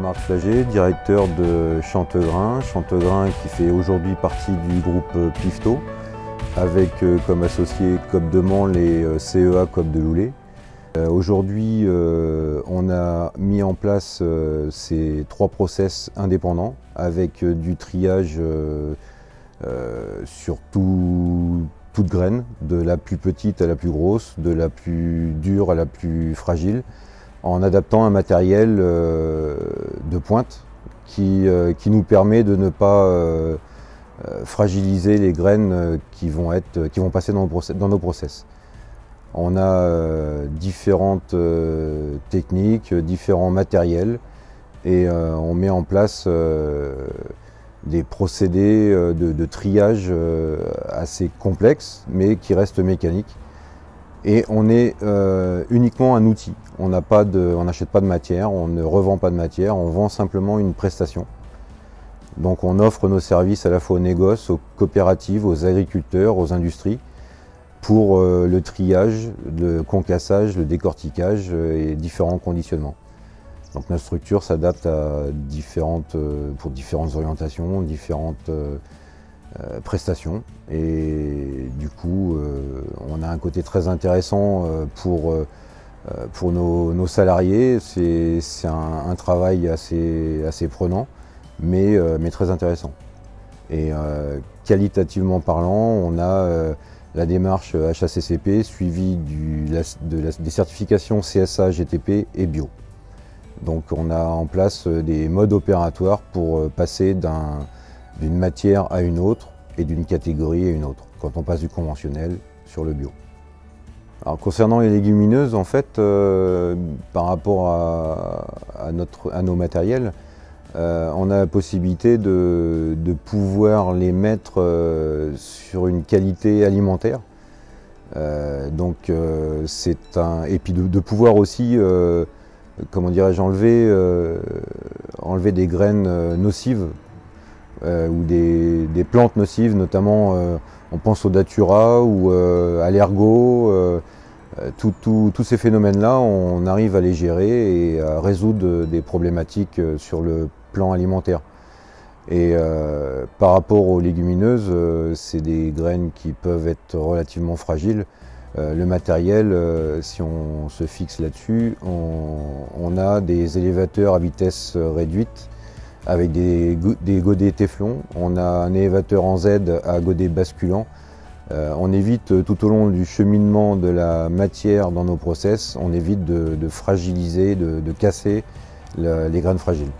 Jean-Marc Flagey, directeur de Chantegrain. Chantegrain qui fait aujourd'hui partie du groupe Pifto, avec comme associé Coop de Mans et CEA Coop de Loulé. Aujourd'hui, on a mis en place ces 3 process indépendants avec du triage sur toute graine, de la plus petite à la plus grosse, de la plus dure à la plus fragile, en adaptant un matériel de pointe qui nous permet de ne pas fragiliser les graines qui vont passer dans nos process. On a différentes techniques, différents matériels et on met en place des procédés de triage assez complexes mais qui restent mécaniques. Et on est uniquement un outil. On n'achète pas de matière, on ne revend pas de matière, on vend simplement une prestation. Donc on offre nos services à la fois aux négoces, aux coopératives, aux agriculteurs, aux industries pour le triage, le concassage, le décortiquage et différents conditionnements. Donc notre structure s'adapte pour différentes orientations, différentes prestations, et du coup on a un côté très intéressant pour nos salariés. C'est un travail assez prenant mais très intéressant. Et qualitativement parlant, on a la démarche HACCP suivie des certifications CSA, GTP et Bio. Donc on a en place des modes opératoires pour passer d'une matière à une autre et d'une catégorie à une autre, quand on passe du conventionnel sur le bio. Alors concernant les légumineuses, en fait, par rapport à nos matériels, on a la possibilité de pouvoir les mettre sur une qualité alimentaire. Et puis de pouvoir aussi comment dirais-je, enlever des graines nocives ou des plantes nocives, notamment on pense au datura ou à l'ergot. Tous ces phénomènes-là, on arrive à les gérer et à résoudre des problématiques sur le plan alimentaire. Et par rapport aux légumineuses, c'est des graines qui peuvent être relativement fragiles. Le matériel, si on se fixe là-dessus, on a des élévateurs à vitesse réduite avec des godets Téflon. On a un élévateur en Z à godet basculant. On évite tout au long du cheminement de la matière dans nos process, on évite de fragiliser, de casser les graines fragiles.